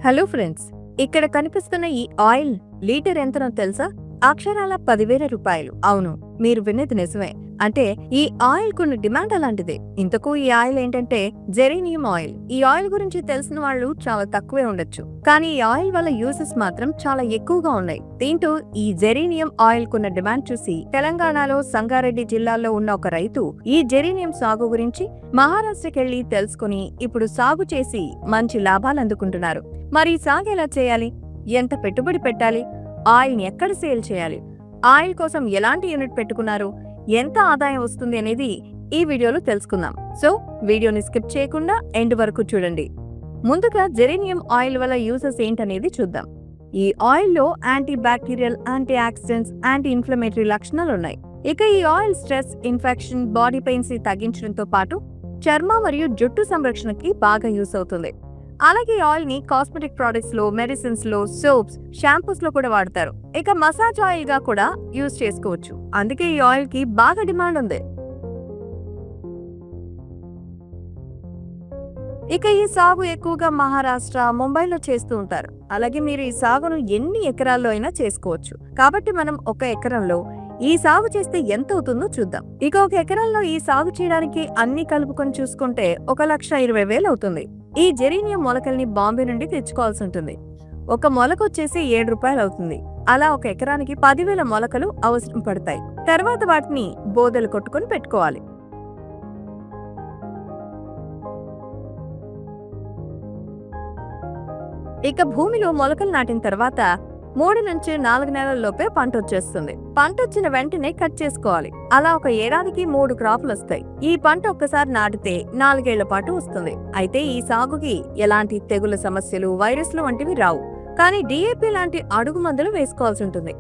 Hello friends, ఇక్కడ కనిపిస్తున్న ఈ ఆయిల్ లీటర్ ఎంతనో తెలుసా? అక్షరాల 10,000 రూపాయలు. అవును, మీరు విన్నది నిజమే. అంటే ఈ ఆయిల్ కొన్ని డిమాండ్ అలాంటిదే. ఇంతకు ఈ ఆయిల్ ఏంటంటే జెరేనియం ఆయిల్. ఈ ఆయిల్ గురించి తెలిసిన వాళ్ళు చాలా తక్కువే ఉండొచ్చు, కానీ ఈ ఆయిల్ వల్ల యూసెస్ మాత్రం చాలా ఎక్కువగా ఉన్నాయి. దీంతో ఈ జెరేనియం ఆయిల్ కున్న డిమాండ్ చూసి తెలంగాణలో సంగారెడ్డి జిల్లాలో ఉన్న ఒక రైతు ఈ జెరేనియం సాగు గురించి మహారాష్ట్రకెళ్లి తెలుసుకుని ఇప్పుడు సాగు చేసి మంచి లాభాలు అందుకుంటున్నారు. మరి ఈ సాగు ఎలా చేయాలి? ఎంత పెట్టుబడి పెట్టాలి? ఆయిల్ ని ఎక్కడ సేల్ చేయాలి? ఆయిల్ కోసం ఎలాంటి యూనిట్ పెట్టుకున్నారు? ఎంత ఆదాయం వస్తుంది అనేది ఈ వీడియోలో తెలుసుకుందాం. సో వీడియోని స్కిప్ చేయకుండా ఎండ్ వరకు చూడండి. ముందుగా జెరేనియం ఆయిల్ వల్ల యూజెస్ ఏంటనేది చూద్దాం. ఈ ఆయిల్ లో anti bacterial, anti oxidants, anti inflammatory లక్షణాలు ఉన్నాయి. ఇక ఈ oil stress, infection, body pains ని తగ్గించడంతో పాటు చర్మ మరియు జుట్టు సంరక్షణకి బాగా యూస్ అవుతుంది. అలాగే ఆయిల్ ని కాస్మెటిక్ ప్రొడక్ట్స్ లో, మెడిసిన్స్ లో, సోప్స్, షాంపూస్ లో కూడా వాడతారు. ఇక మసాజ్ ఆయిల్ గా కూడా యూజ్ చేసుకోవచ్చు. అందుకే ఈ ఆయిల్ కి బాగా డిమాండ్ ఉంది. ఇక ఈ సాగు ఎక్కువగా మహారాష్ట్ర, ముంబైలో చేస్తూ ఉంటారు. అలాగే మీరు ఈ సాగును ఎన్ని ఎకరాల్లో అయినా చేసుకోవచ్చు. కాబట్టి మనం ఒక ఎకరంలో ఈ సాగు చేస్తే ఎంత అవుతుందో చూద్దాం. ఇక ఒక ఎకరంలో ఈ సాగు చేయడానికి అన్ని కలుపుకొని చూసుకుంటే 1,20,000 అవుతుంది. ఈ జెరేనియం మొలకల్ని బాంబే నుండి తెచ్చుకోవాల్సి ఉంటుంది. ఒక మొలక వచ్చేసి 7 రూపాయలు అవుతుంది. అలా ఒక ఎకరానికి 10,000 మొలకలు అవసరం పడతాయి. తర్వాత వాటిని బోదెలు కొట్టుకుని పెట్టుకోవాలి. ఇక భూమిలో మొలకలు నాటిన తర్వాత 3 నుంచి 4 నెలల్లోపే పంట వచ్చేస్తుంది. పంట వచ్చిన వెంటనే కట్ చేసుకోవాలి. అలా ఒక ఏడాదికి 3 క్రాపులు వస్తాయి. ఈ పంట ఒక్కసారి నాటితే 4 ఏళ్ల పాటు వస్తుంది. అయితే ఈ సాగుకి ఎలాంటి తెగుల సమస్యలు, వైరస్లు వంటివి రావు. కానీ డిఏపి లాంటి అడుగు మందులు వేసుకోవాల్సి ఉంటుంది.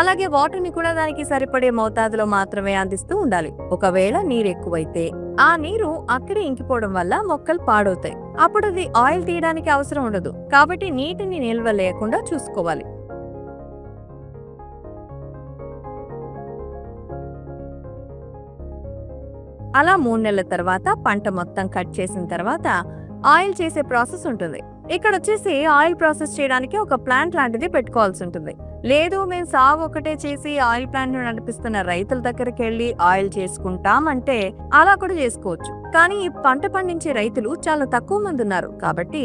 అలాగే వాటర్ ని కూడా దానికి సరిపడే మోతాదులో మాత్రమే అందిస్తూ ఉండాలి. ఒకవేళ నీరు ఎక్కువైతే ఆ నీరు అక్కడే ఇంకిపోవడం వల్ల మొక్కలు పాడవుతాయి. అప్పుడు అది ఆయిల్ తీయడానికి అవసరం ఉండదు. కాబట్టి నీటిని నిల్వ లేకుండా చూసుకోవాలి. అలా 3 నెలల తర్వాత పంట మొత్తం కట్ చేసిన తర్వాత ఆయిల్ చేసే ప్రాసెస్ ఉంటుంది. ఇక్కడ వచ్చేసి ఆయిల్ ప్రాసెస్ చేయడానికి ఒక ప్లాంట్ లాంటిది పెట్టుకోవాల్సి ఉంటుంది. లేదు, మేము సాగు ఒకటే చేసి ఆయిల్ ప్లాంట్ ను నడిపిస్తున్న రైతుల దగ్గరికి వెళ్లి ఆయిల్ చేసుకుంటామంటే అలా కూడా చేసుకోవచ్చు. కానీ ఈ పంట పండించే రైతులు చాలా తక్కువ మంది ఉన్నారు. కాబట్టి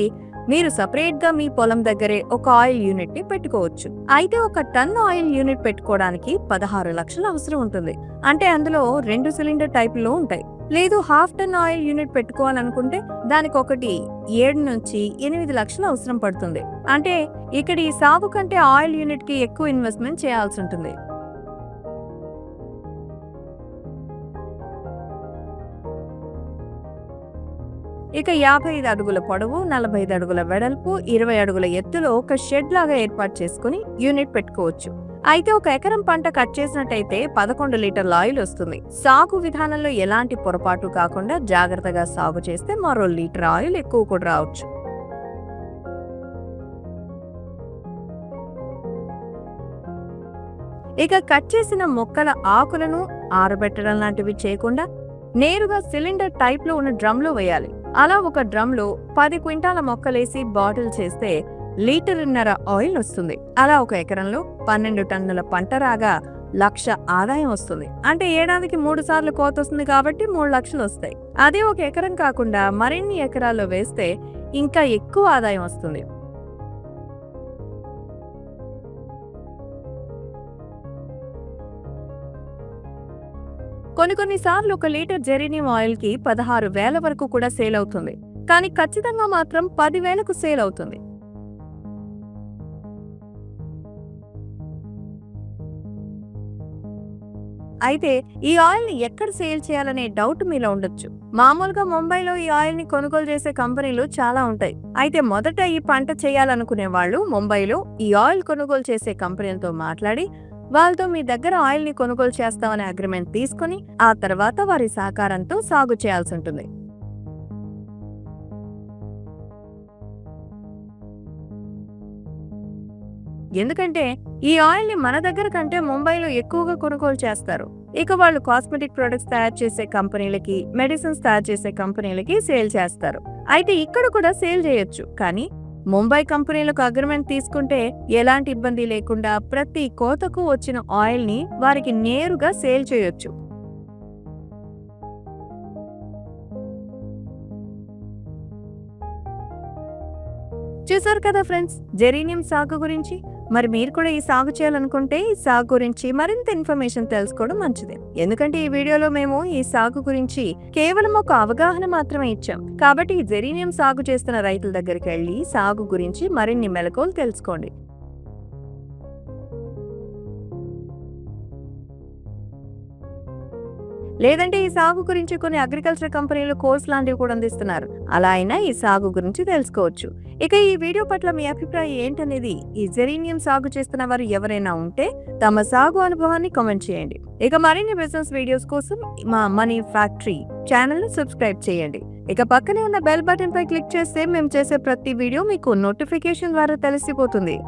మీరు సపరేట్ గా మీ పొలం దగ్గరే ఒక ఆయిల్ యూనిట్ ని పెట్టుకోవచ్చు. అయితే ఒక టన్ ఆయిల్ యూనిట్ పెట్టుకోవడానికి 16 లక్షలు అవసరం ఉంటుంది. అంటే అందులో 2 సిలిండర్ టైపులో ఉంటాయి. లేదు, హాఫ్ టన్ ఆయిల్ యూనిట్ పెట్టుకోవాలనుకుంటే దానికి ఒకటి 7 నుంచి 8 లక్షలు అవసరం పడుతుంది. అంటే ఇక్కడ ఈ సాగు కంటే ఆయిల్ యూనిట్ కి ఎక్కువ ఇన్వెస్ట్మెంట్ చేయాల్సి ఉంటుంది. ఇక 55 అడుగుల పొడవు, 45 అడుగుల వెడల్పు, 20 అడుగుల ఎత్తులో ఒక షెడ్ లాగా ఏర్పాటు చేసుకుని యూనిట్ పెట్టుకోవచ్చు. అయితే ఒక ఎకరం పంట కట్ చేసినట్టయితే 11 లీటర్ల ఆయిల్ వస్తుంది. సాగు విధానంలో ఎలాంటి పొరపాటు కాకుండా జాగ్రత్తగా సాగు చేస్తే మరో లీటర్ ఆయిల్ ఎక్కువ కూడా రావచ్చు. ఇక కట్ చేసిన మొక్కల ఆకులను ఆరబెట్టడం లాంటివి చేయకుండా నేరుగా సిలిండర్ టైప్ లో ఉన్న డ్రమ్ లో వేయాలి. అలా ఒక డ్రమ్ లో 10 క్వింటాల మొక్కలేసి బాటిల్ చేస్తే 1.5 లీటర్ ఆయిల్ వస్తుంది. అలా ఒక ఎకరంలో 12 టన్నుల పంట రాగా 1,00,000 ఆదాయం వస్తుంది. అంటే ఏడాదికి 3 సార్లు కోత వస్తుంది కాబట్టి 3 లక్షలు వస్తాయి. అదే ఒక ఎకరం కాకుండా మరిన్ని ఎకరాల్లో వేస్తే ఇంకా ఎక్కువ ఆదాయం వస్తుంది. కొన్నిసార్లు 1 లీటర్ జెరేనియం ఆయిల్ కి 16,000 వరకు కూడా సేల్ అవుతుంది. కానీ ఖచ్చితంగా మాత్రం 10,000కు సేల్ అవుతుంది. అయితే ఈ ఆయిల్ ని ఎక్కడ సేల్ చేయాలనే డౌట్ మీలో ఉండొచ్చు. మామూలుగా ముంబైలో ఈ ఆయిల్ ని కొనుగోలు చేసే కంపెనీలు చాలా ఉంటాయి. అయితే మొదట ఈ పంట చేయాలనుకునే వాళ్ళు ముంబైలో ఈ ఆయిల్ కొనుగోలు చేసే కంపెనీలతో మాట్లాడి వాళ్ళతో మీ దగ్గర ఆయిల్ ని కొనుగోలు చేస్తామనే అగ్రిమెంట్ తీసుకుని ఆ తర్వాత వారి సహకారంతో సాగు చేయాల్సి ఉంటుంది. ఎందుకంటే ఈ ఆయిల్ ని మన దగ్గర కంటే ముంబైలో ఎక్కువగా కొనుగోలు చేస్తారు. ఇక వాళ్ళు కాస్మెటిక్ ప్రొడక్ట్స్ తయారు చేసే కంపెనీలకి, మెడిసిన్స్ తయారు చేసే కంపెనీలకి సేల్ చేస్తారు. అయితే ఇక్కడ కూడా సేల్ చేయొచ్చు, కానీ ముంబై కంపెనీలకు అగ్రిమెంట్ తీసుకుంటే ఎలాంటి ఇబ్బంది లేకుండా ప్రతి కోతకు వచ్చిన ఆయిల్ని వారికి నేరుగా సేల్ చేయొచ్చు. చూసారు కదా ఫ్రెండ్స్, జెరీనియం సాగు గురించి. మరి మీరు కూడా ఈ సాగు చేయాలనుకుంటే ఈ సాగు గురించి మరింత ఇన్ఫర్మేషన్ తెలుసుకోవడం మంచిది. ఎందుకంటే ఈ వీడియోలో మేము ఈ సాగు గురించి కేవలం ఒక అవగాహన మాత్రమే ఇచ్చాం. కాబట్టి ఈ జెరీనియం సాగు చేస్తున్న రైతుల దగ్గరికి వెళ్ళి సాగు గురించి మరిన్ని మెలకువలు తెలుసుకోండి. లేదంటే ఈ సాగు గురించి కొన్ని అగ్రికల్చర్ కంపెనీలు కోర్స్ లాంటివి కూడా అందిస్తున్నారు. అలా అయినా ఈ సాగు గురించి తెలుసుకోవచ్చు. ఇక ఈ వీడియో పట్ల మీ అభిప్రాయం ఏంటనేది, ఈ జెరీనియం సాగు చేస్తున్న వారు ఎవరైనా ఉంటే తమ సాగు అనుభవాన్ని కామెంట్ చేయండి. ఇక మరిన్ని బిజినెస్ వీడియోస్ కోసం మా మనీ ఫ్యాక్టరీ ఛానల్ ను సబ్స్క్రైబ్ చేయండి. ఇక పక్కనే ఉన్న బెల్ బటన్ పై క్లిక్ చేస్తే మేము చేసే ప్రతి వీడియో మీకు నోటిఫికేషన్ ద్వారా తెలిసిపోతుంది.